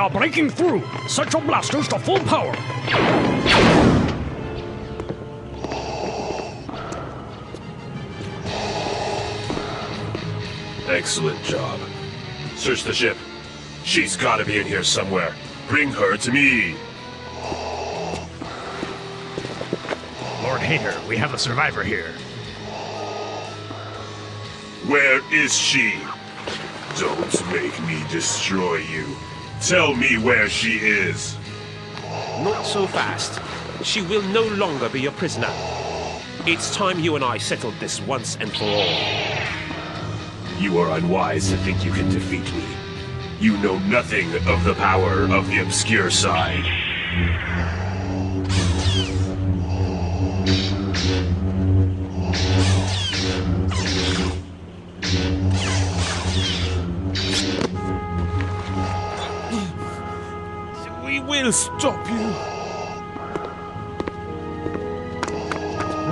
are breaking through. Set your blasters to full power. Excellent job. Search the ship. She's gotta be in here somewhere. Bring her to me. Lord Hater, we have a survivor here. Where is she? Don't make me destroy you. Tell me where she is. Not so fast. She will no longer be your prisoner. It's time you and I settled this once and for all. You are unwise to think you can defeat me. You know nothing of the power of the obscure side. We will stop you.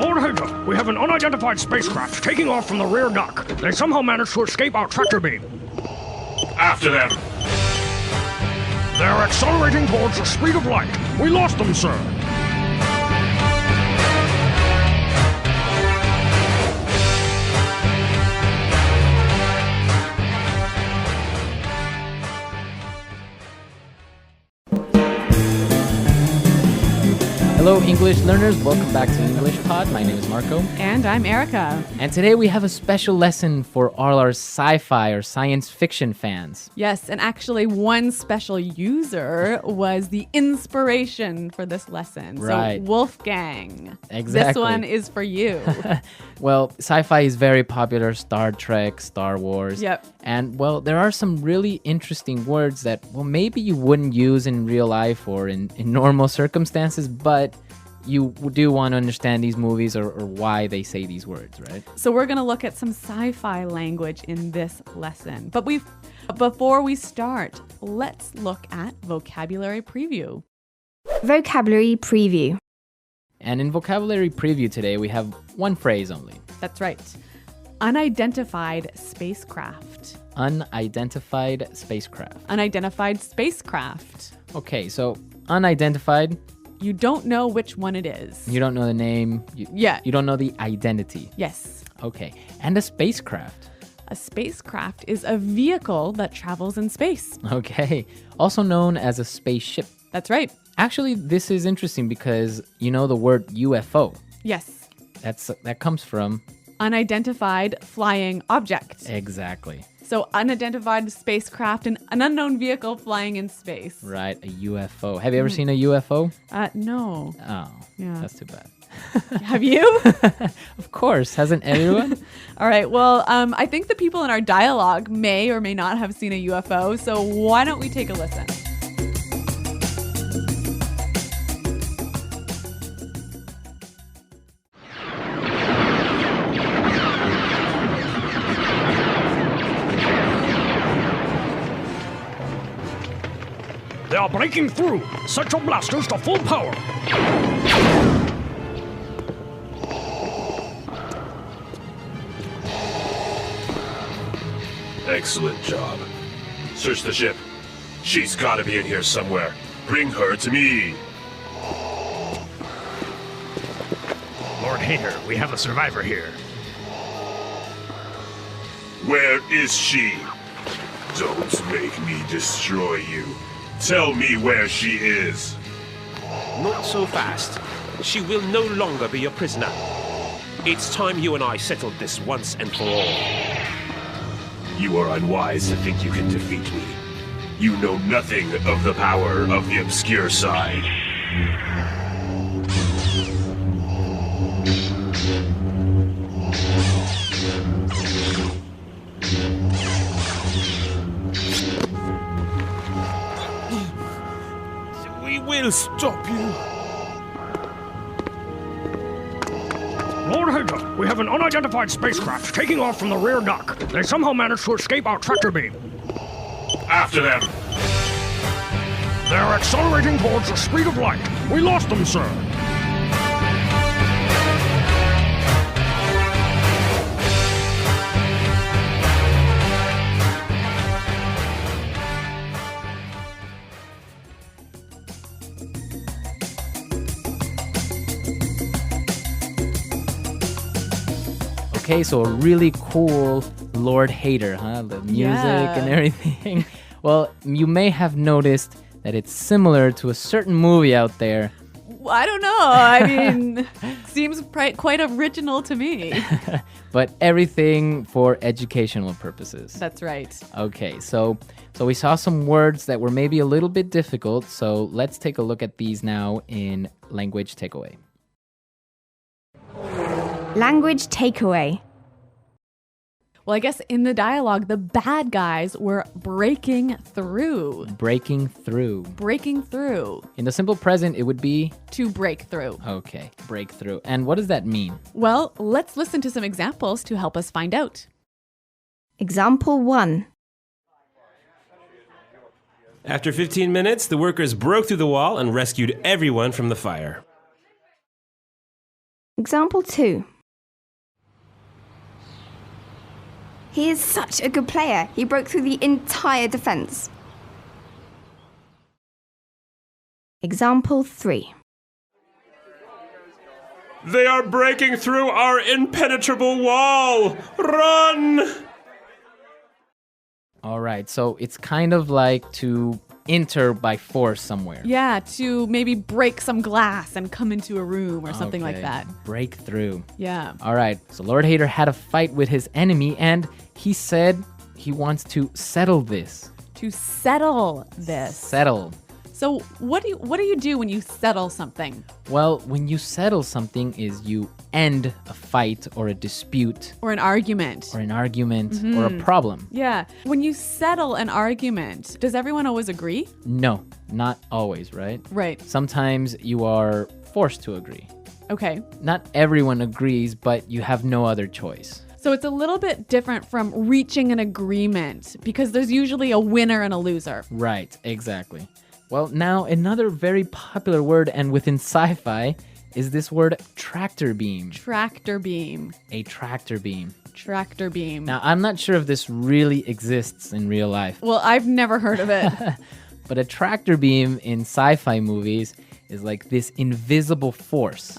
Lord Hater, we have an unidentified spacecraft taking off from the rear dock. They somehow managed to escape our tractor beam. After them. They're accelerating towards the speed of light. We lost them, sir. Hello, English learners. Welcome back to English Pod. My name is Marco. And I'm Erica. And today we have a special lesson for all our sci-fi or science fiction fans. Yes, and actually one special user was the inspiration for this lesson. Right. So Wolfgang. Exactly. This one is for you. Well, sci-fi is very popular. Star Trek, Star Wars. Yep. And, well, there are some really interesting words that, well, maybe you wouldn't use in real life or in normal circumstances, but you do want to understand these movies or why they say these words, right? So we're going to look at some sci-fi language in this lesson. But before we start, let's look at vocabulary preview. Vocabulary preview. And in vocabulary preview today, we have one phrase only. That's right. Unidentified spacecraft. Unidentified spacecraft. Unidentified spacecraft. Okay, so unidentified. You don't know which one it is. You don't know the name. You don't know the identity. Yes. Okay. And a spacecraft. A spacecraft is a vehicle that travels in space. Okay. Also known as a spaceship. That's right. Actually, this is interesting because you know the word UFO. Yes. That comes from unidentified flying object. Exactly. So unidentified spacecraft, an unknown vehicle flying in space. Right, a UFO. Have you ever seen a UFO? No. Oh, yeah. That's too bad. Have you? Of course. Hasn't everyone? All right. Well, I think the people in our dialogue may or may not have seen a UFO. So why don't we take a listen? They are breaking through. Set your blasters to full power. Excellent job. Search the ship. She's gotta be in here somewhere. Bring her to me. Lord Hater, we have a survivor here. Where is she? Don't make me destroy you. Tell me where she is. Not so fast. She will no longer be your prisoner. It's time you and I settled this once and for all. You are unwise to think you can defeat me. You know nothing of the power of the obscure side. We will stop you. Lord Hater, we have an unidentified spacecraft taking off from the rear dock. They somehow managed to escape our tractor beam. After them. They're accelerating towards the speed of light. We lost them, sir. Okay, so a really cool Lord Hater, huh? The music and everything. Well, you may have noticed that it's similar to a certain movie out there. I don't know. I mean, seems quite original to me. But everything for educational purposes. That's right. Okay, so we saw some words that were maybe a little bit difficult, so let's take a look at these now in language takeaway. Language takeaway. Well, I guess in the dialogue, the bad guys were breaking through. Breaking through. Breaking through. In the simple present, it would be? To break through. Okay, break through. And what does that mean? Well, let's listen to some examples to help us find out. Example 1. After 15 minutes, the workers broke through the wall and rescued everyone from the fire. Example 2. He is such a good player. He broke through the entire defense. Example 3. They are breaking through our impenetrable wall! Run! All right, so it's kind of like to enter by force somewhere. Yeah, to maybe break some glass and come into a room or something like that. Break through. Yeah. All right, so Lord Hater had a fight with his enemy, and he said he wants to settle this. To settle this. Settle. So what do you do when you settle something? Well, when you settle something is you end a fight or a dispute. Or an argument. Or an argument or a problem. Yeah. When you settle an argument, does everyone always agree? No, not always, right? Right. Sometimes you are forced to agree. Okay. Not everyone agrees, but you have no other choice. So it's a little bit different from reaching an agreement because there's usually a winner and a loser. Right, exactly. Well, now another very popular word and within sci-fi is this word tractor beam. Tractor beam. A tractor beam. Tractor beam. Now, I'm not sure if this really exists in real life. Well, I've never heard of it. But a tractor beam in sci-fi movies is like this invisible force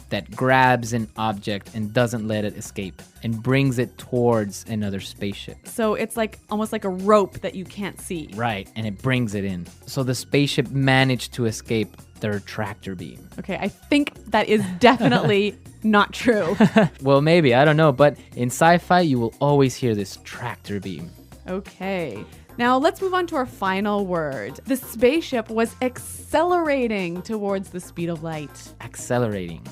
that grabs an object and doesn't let it escape and brings it towards another spaceship. So it's like almost like a rope that you can't see. Right, and it brings it in. So the spaceship managed to escape their tractor beam. Okay, I think that is definitely not true. Well, maybe, I don't know, but in sci-fi you will always hear this tractor beam. Okay. Now let's move on to our final word. The spaceship was accelerating towards the speed of light. Accelerating.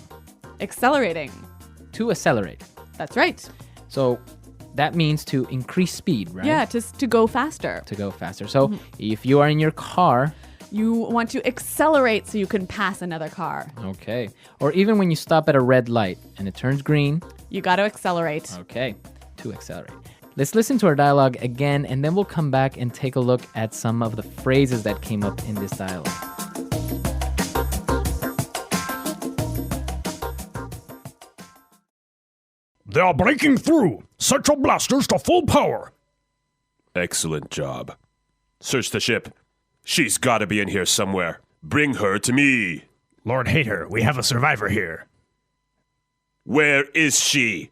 Accelerating. To accelerate. That's right. So that means to increase speed, right? Yeah, to go faster. To go faster. So if you are in your car, you want to accelerate so you can pass another car. Okay. Or even when you stop at a red light and it turns green, you got to accelerate. Okay. To accelerate. Let's listen to our dialogue again, and then we'll come back and take a look at some of the phrases that came up in this dialogue. They are breaking through. Set your blasters to full power. Excellent job. Search the ship. She's gotta be in here somewhere. Bring her to me. Lord Hater, we have a survivor here. Where is she?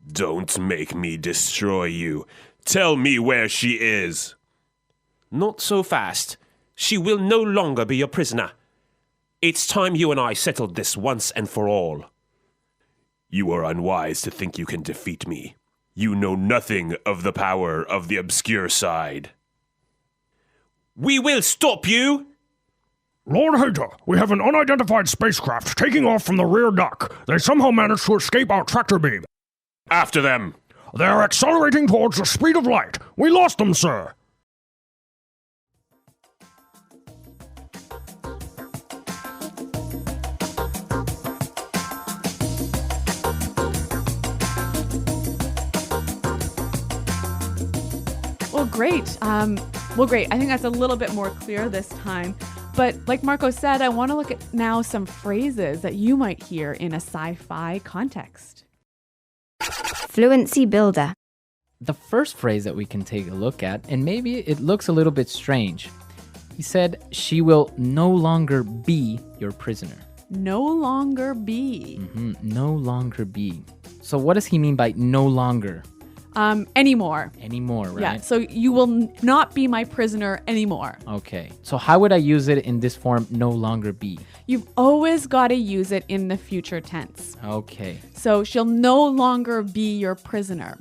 Don't make me destroy you. Tell me where she is. Not so fast. She will no longer be your prisoner. It's time you and I settled this once and for all. You are unwise to think you can defeat me. You know nothing of the power of the obscure side. We will stop you! Lord Hater, we have an unidentified spacecraft taking off from the rear dock. They somehow managed to escape our tractor beam. After them! They are accelerating towards the speed of light. We lost them, sir. Great. I think that's a little bit more clear this time. But like Marco said, I want to look at now some phrases that you might hear in a sci-fi context. Fluency builder. The first phrase that we can take a look at, and maybe it looks a little bit strange. He said, she will no longer be your prisoner. no longer be. No longer be. So what does he mean by no longer? Anymore. Anymore, right? Yeah, so you will not be my prisoner anymore. Okay. So how would I use it in this form, no longer be? You've always got to use it in the future tense. Okay. So she'll no longer be your prisoner.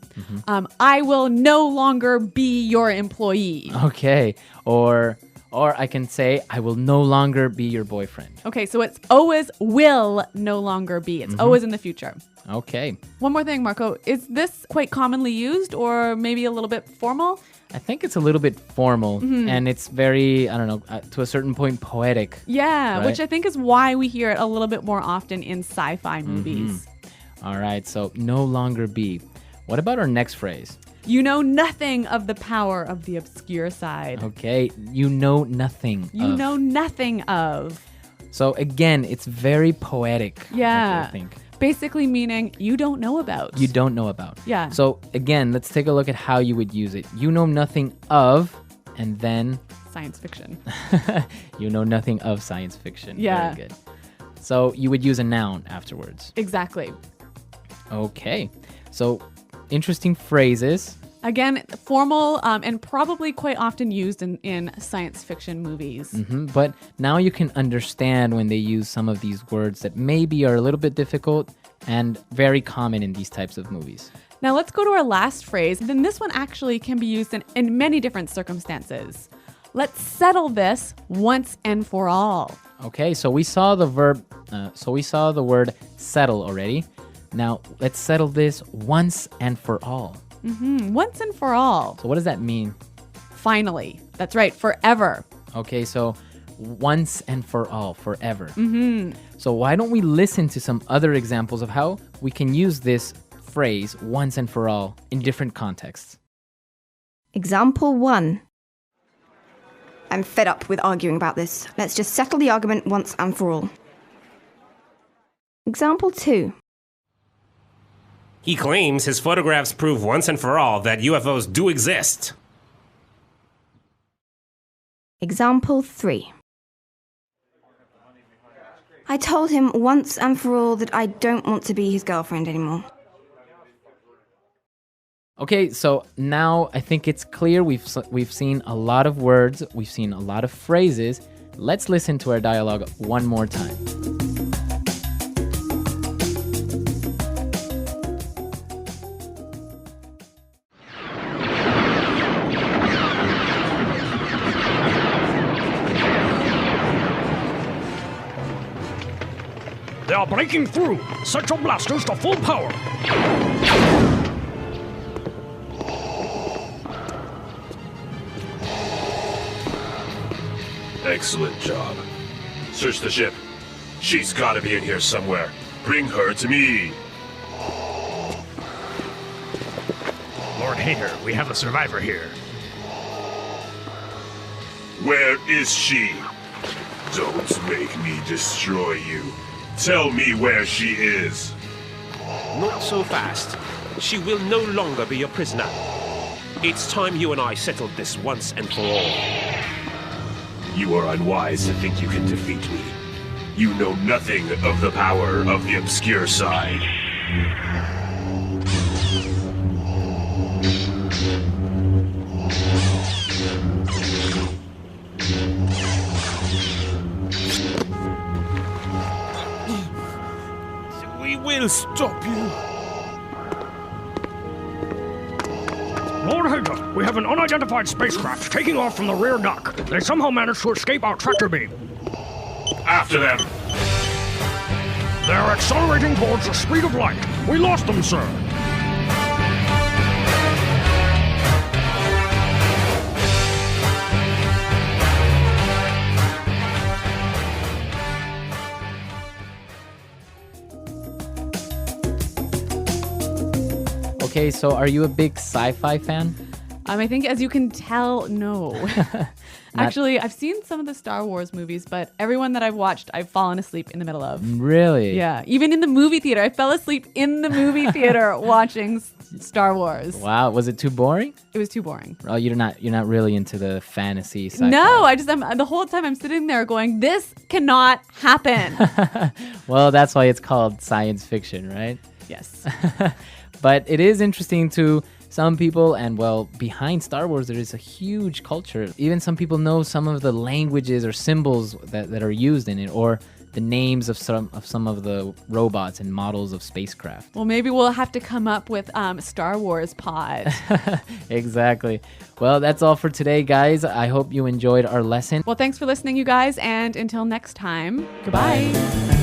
I will no longer be your employee. Okay. Or I can say, I will no longer be your boyfriend. Okay, so it's always will no longer be. It's always in the future. Okay. One more thing, Marco. Is this quite commonly used or maybe a little bit formal? I think it's a little bit formal and it's very, I don't know, to a certain point poetic. Yeah, right? which I think is why we hear it a little bit more often in sci-fi movies. All right, so no longer be. What about our next phrase? You know nothing of the power of the obscure side. Okay, you know nothing. You know nothing of. So again, it's very poetic. Yeah. I think. Basically meaning you don't know about. You don't know about. Yeah. So again, let's take a look at how you would use it. You know nothing of, and then Science fiction. you know nothing of science fiction. Yeah. Very good. So you would use a noun afterwards. Exactly. Okay. So interesting phrases. Again, formal and probably quite often used in science fiction movies. But now you can understand when they use some of these words that maybe are a little bit difficult and very common in these types of movies. Now let's go to our last phrase. Then this one actually can be used in many different circumstances. Let's settle this once and for all. Okay, so we saw the verb, we saw the word settle already. Now let's settle this once and for all. Once and for all. So what does that mean? Finally. That's right. Forever. Okay, so once and for all, forever. So why don't we listen to some other examples of how we can use this phrase once and for all in different contexts? Example 1. I'm fed up with arguing about this. Let's just settle the argument once and for all. Example 2. He claims his photographs prove once and for all that UFOs do exist. Example 3. I told him once and for all that I don't want to be his girlfriend anymore. Okay, so now I think it's clear we've seen a lot of words, we've seen a lot of phrases. Let's listen to our dialogue one more time. They are breaking through. Set your blasters to full power. Excellent job. Search the ship. She's gotta be in here somewhere. Bring her to me. Lord Hater, we have a survivor here. Where is she? Don't make me destroy you. Tell me where she is. Not so fast. She will no longer be your prisoner. It's time you and I settled this once and for all. You are unwise to think you can defeat me. You know nothing of the power of the obscure side. We will stop you. Lord Hater, we have an unidentified spacecraft taking off from the rear dock. They somehow managed to escape our tractor beam. After them! They are accelerating towards the speed of light. We lost them, sir. Okay, so are you a big sci-fi fan? I think, as you can tell, no. Actually, I've seen some of the Star Wars movies, but everyone that I've watched, I've fallen asleep in the middle of. Really? Yeah. Even in the movie theater. I fell asleep in the movie theater watching Star Wars. Wow. Was it too boring? It was too boring. Oh, you're not really into the fantasy sci-fi. No, the whole time I'm sitting there going, this cannot happen. Well, that's why it's called science fiction, right? Yes. But it is interesting to some people, and well, behind Star Wars, there is a huge culture. Even some people know some of the languages or symbols that are used in it, or the names of some of the robots and models of spacecraft. Well, maybe we'll have to come up with Star Wars pod. Exactly. Well, that's all for today, guys. I hope you enjoyed our lesson. Well, thanks for listening, you guys, and until next time, goodbye. Bye.